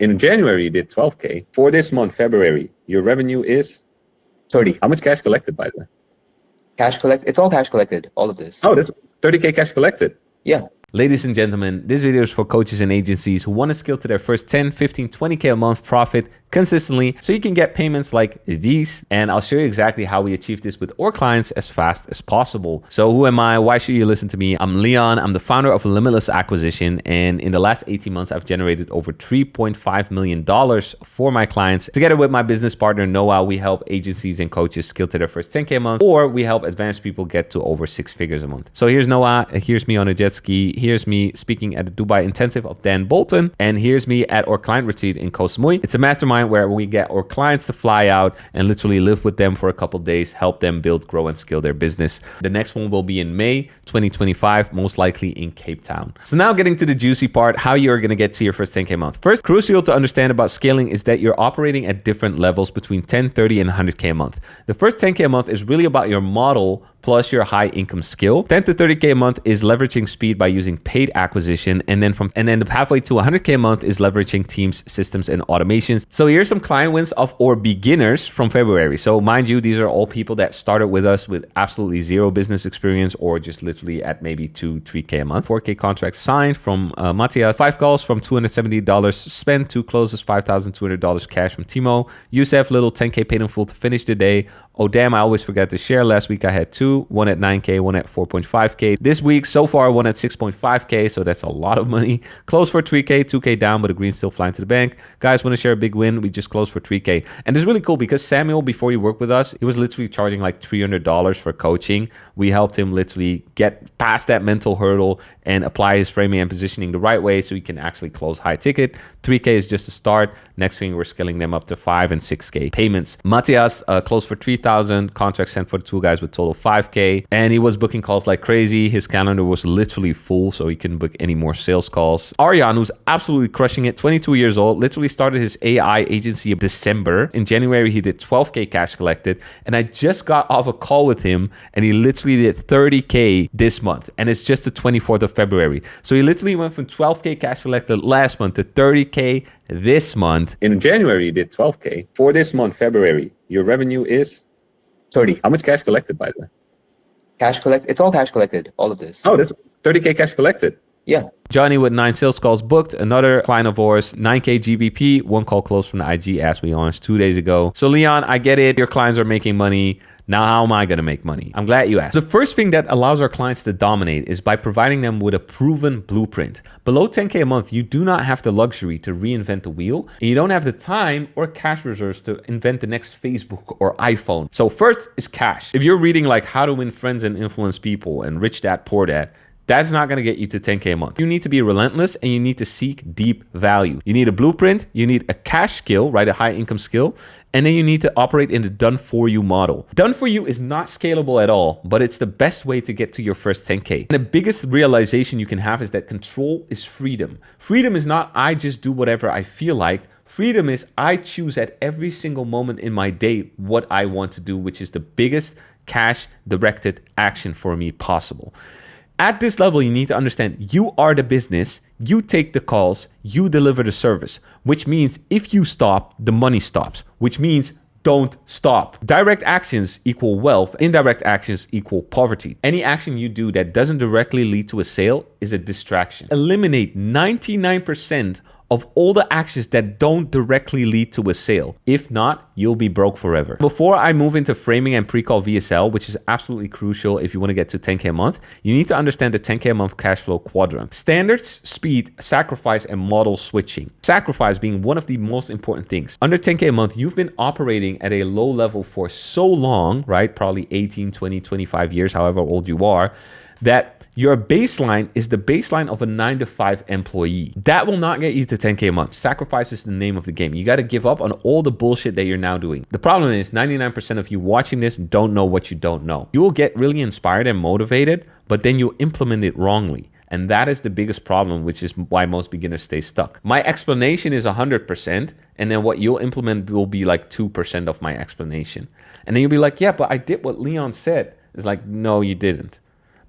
In January, you did 12K. For this month, February, your revenue is 30. How much cash collected, by the way? It's all cash collected, all of this. Oh, that's 30K cash collected. Yeah. Ladies and gentlemen, this video is for coaches and agencies who want to scale to their first 10, 15, 20K a month profit consistently so you can get payments like these. And I'll show you exactly how we achieve this with our clients as fast as possible. So who am I? Why should you listen to me? I'm Leon. I'm the founder of Limitless Acquisition. And in the last 18 months, I've generated over $3.5 million for my clients. Together with my business partner, Noah, we help agencies and coaches scale to their first 10K a month, or we help advanced people get to over 6 figures a month. So here's Noah. Here's me on a jet ski. Here's me speaking at the Dubai Intensive of Dan Bolton. And here's me at our client retreat in Koh Samui. It's a mastermind where we get our clients to fly out and literally live with them for a couple days, help them build, grow, and scale their business. The next one will be in May 2025, most likely in Cape Town. So now getting to the juicy part, how you're going to get to your first 10K a month. First, crucial to understand about scaling is that you're operating at different levels between 10, 30, and 100K a month. The first 10K a month is really about your model plus your high income skill. 10 to 30K a month is leveraging speed by using paid acquisition. And then halfway to 100K a month is leveraging teams, systems, and automations. So here's some client wins of our beginners from February. So mind you, these are all people that started with us with absolutely zero business experience or just literally at maybe 2, 3K a month. 4K contracts signed from Matthias, 5 calls from $270 spent, 2 closes, $5,200 cash from Timo. Youssef, little 10K paid in full to finish the day. Oh damn, I always forgot to share. Last week I had 2, one at 9K, one at 4.5K. This week so far, one at 6.5K, so that's a lot of money. Close for 3K, 2K down, but the green's still flying to the bank. Guys, want to share a big win? We just closed for 3K. And it's really cool because Samuel, before he worked with us, he was literally charging like $300 for coaching. We helped him literally get past that mental hurdle and apply his framing and positioning the right way so he can actually close high ticket. 3K is just a start. Next thing, we're scaling them up to 5 and 6K payments. Matthias closed for 3,000, contracts sent for the 2 guys with total 5K, and he was booking calls like crazy. His calendar was literally full, so he couldn't book any more sales calls. Aryan, who's absolutely crushing it, 22 years old, literally started his AI agency in December. In January, he did 12K cash collected, and I just got off a call with him, and he literally did 30K this month, and it's just the 24th of February. So he literally went from 12K cash collected last month to 30K this month. In January, you did 12K. For this month, February, your revenue is 30. How much cash collected, by the way? It's all cash collected, all of this. Oh, that's 30K cash collected. Yeah. Johnny with 9 sales calls booked. Another client of ours, 9K GBP, 1 call closed from the IG, as we launched 2 days ago. So Leon, I get it. Your clients are making money. Now, how am I going to make money? I'm glad you asked. The first thing that allows our clients to dominate is by providing them with a proven blueprint. Below 10K a month, you do not have the luxury to reinvent the wheel, and you don't have the time or cash reserves to invent the next Facebook or iPhone. So first is cash. If you're reading like How to Win Friends and Influence People and Rich Dad Poor Dad, that's not going to get you to 10K a month. You need to be relentless and you need to seek deep value. You need a blueprint, you need a cash skill, right? A high income skill. And then you need to operate in the done for you model. Done for you is not scalable at all, but it's the best way to get to your first 10K. And the biggest realization you can have is that control is freedom. Freedom is not I just do whatever I feel like. Freedom is I choose at every single moment in my day what I want to do, which is the biggest cash directed action for me possible. At this level, you need to understand you are the business, you take the calls, you deliver the service, which means if you stop, the money stops, which means don't stop. Direct actions equal wealth, indirect actions equal poverty. Any action you do that doesn't directly lead to a sale is a distraction. Eliminate 99% of all the actions that don't directly lead to a sale. If not, you'll be broke forever. Before I move into framing and pre-call VSL, which is absolutely crucial if you want to get to 10K a month, you need to understand the 10K a month cash flow quadrant. Standards, speed, sacrifice, and model switching. Sacrifice being one of the most important things. Under 10K a month, you've been operating at a low level for so long, right? Probably 18, 20, 25 years, however old you are, that your baseline is the baseline of a 9-to-5 employee. That will not get you to 10K a month. Sacrifice is the name of the game. You got to give up on all the bullshit that you're now doing. The problem is 99% of you watching this don't know what you don't know. You will get really inspired and motivated, but then you'll implement it wrongly. And that is the biggest problem, which is why most beginners stay stuck. My explanation is 100%, and then what you'll implement will be like 2% of my explanation. And then you'll be like, yeah, but I did what Leon said. It's like, no, you didn't.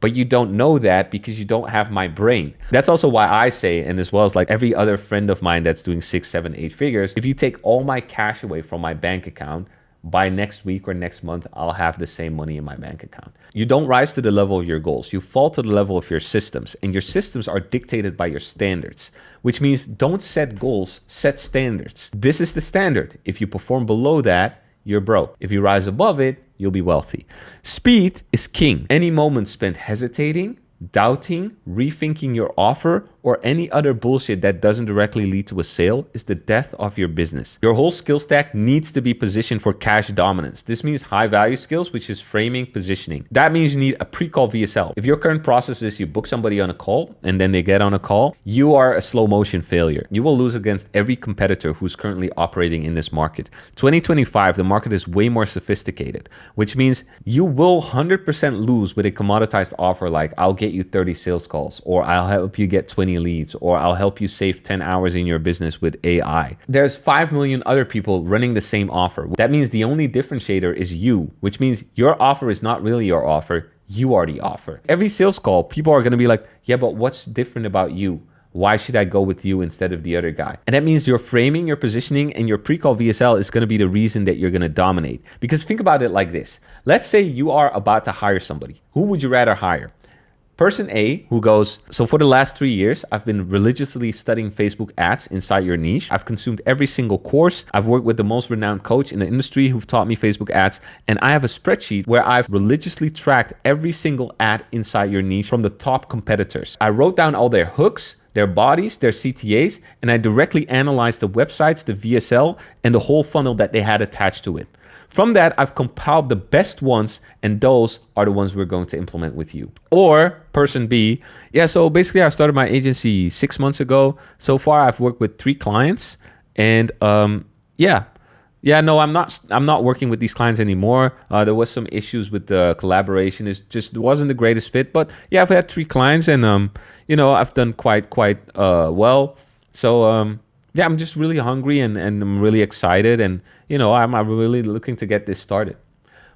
but you don't know that because you don't have my brain. That's also why I say, and as well as like every other friend of mine that's doing 6, 7, 8 figures, if you take all my cash away from my bank account, by next week or next month, I'll have the same money in my bank account. You don't rise to the level of your goals. You fall to the level of your systems, and your systems are dictated by your standards, which means don't set goals, set standards. This is the standard. If you perform below that, you're broke. If you rise above it, you'll be wealthy. Speed is king. Any moment spent hesitating, doubting, rethinking your offer, or any other bullshit that doesn't directly lead to a sale is the death of your business. Your whole skill stack needs to be positioned for cash dominance. This means high value skills, which is framing, positioning. That means you need a pre-call VSL. If your current process is you book somebody on a call and then they get on a call, you are a slow motion failure. You will lose against every competitor who's currently operating in this market. 2025, the market is way more sophisticated, which means you will 100% lose with a commoditized offer like I'll get you 30 sales calls, or I'll help you get 20 leads, or I'll help you save 10 hours in your business with AI. There's 5 million other people running the same offer. That means the only differentiator is you, which means your offer is not really your offer. You are the offer. Every sales call, people are going to be like, yeah, but what's different about you? Why should I go with you instead of the other guy? And that means your framing, your positioning, and your pre-call VSL is going to be the reason that you're going to dominate. Because think about it like this. Let's say you are about to hire somebody. Who would you rather hire? Person A, who goes, so for the last 3 years, I've been religiously studying Facebook ads inside your niche. I've consumed every single course. I've worked with the most renowned coach in the industry who've taught me Facebook ads. And I have a spreadsheet where I've religiously tracked every single ad inside your niche from the top competitors. I wrote down all their hooks, their bodies, their CTAs, and I directly analyzed the websites, the VSL, and the whole funnel that they had attached to it. From that, I've compiled the best ones, and those are the ones we're going to implement with you. Or person B, yeah, so basically I started my agency 6 months ago. So far, I've worked with 3 clients, and I'm not working with these clients anymore. There was some issues with the collaboration. It just wasn't the greatest fit. But yeah, I've had 3 clients, and I've done quite well. So yeah, I'm just really hungry and I'm really excited, and I'm really looking to get this started.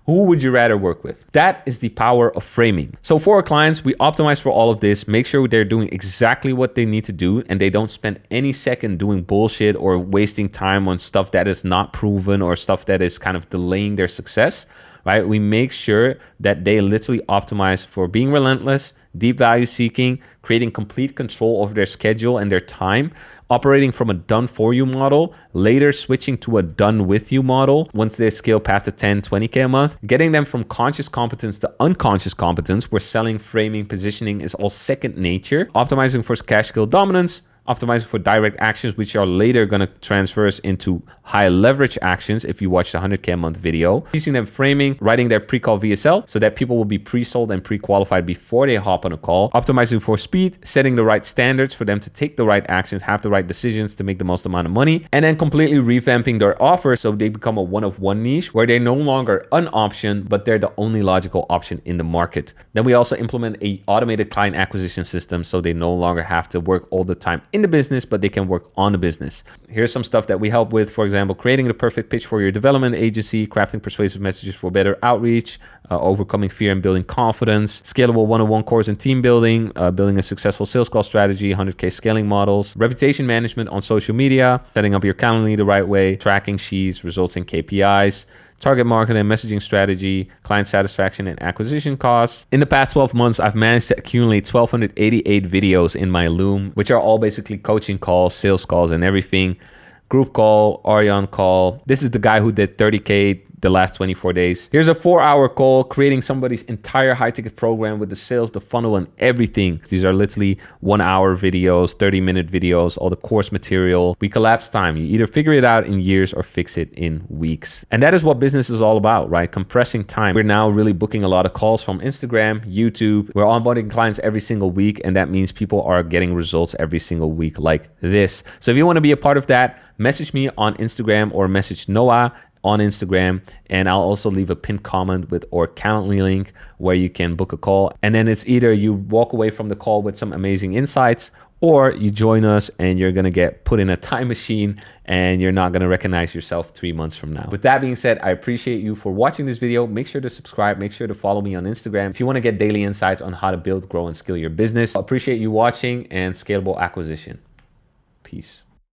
Who would you rather work with? That is the power of framing. So for our clients, we optimize for all of this, make sure they're doing exactly what they need to do, and they don't spend any second doing bullshit or wasting time on stuff that is not proven or stuff that is kind of delaying their success, right? We make sure that they literally optimize for being relentless, deep value seeking, creating complete control over their schedule and their time, operating from a done for you model, later switching to a done with you model once they scale past the 10, 20K a month, getting them from conscious competence to unconscious competence, where selling, framing, positioning is all second nature, optimizing for cash skill dominance, optimizing for direct actions, which are later going to transfer into high leverage actions if you watch the 100K a month video. Teaching them framing, writing their pre-call VSL so that people will be pre-sold and pre-qualified before they hop on a call. Optimizing for speed, setting the right standards for them to take the right actions, have the right decisions to make the most amount of money, and then completely revamping their offer so they become a one-of-one niche where they're no longer an option, but they're the only logical option in the market. Then we also implement a automated client acquisition system so they no longer have to work all the time in the business, but they can work on the business. Here's some stuff that we help with. For example, creating the perfect pitch for your development agency, crafting persuasive messages for better outreach, overcoming fear and building confidence, scalable one-on-one course and team building, building a successful sales call strategy, 100K scaling models, reputation management on social media, setting up your Calendly the right way, tracking sheets, results and KPIs, target marketing and messaging strategy, client satisfaction and acquisition costs. In the past 12 months, I've managed to accumulate 1,288 videos in my Loom, which are all basically coaching calls, sales calls, and everything. Group call, Ariane call. This is the guy who did 30K the last 24 days. Here's a 4-hour call creating somebody's entire high ticket program with the sales, the funnel, and everything. These are literally 1-hour videos, 30-minute videos, all the course material. We collapse time. You either figure it out in years or fix it in weeks. And that is what business is all about, right? Compressing time. We're now really booking a lot of calls from Instagram, YouTube. We're onboarding clients every single week, and that means people are getting results every single week like this. So if you want to be a part of that, message me on Instagram or message Noah on Instagram, and I'll also leave a pinned comment with our Calendly link where you can book a call. And then it's either you walk away from the call with some amazing insights, or you join us and you're going to get put in a time machine and you're not going to recognize yourself 3 months from now. With that being said, I appreciate you for watching this video. Make sure to subscribe. Make sure to follow me on Instagram if you want to get daily insights on how to build, grow, and scale your business. I appreciate you watching, and scalable acquisition. Peace.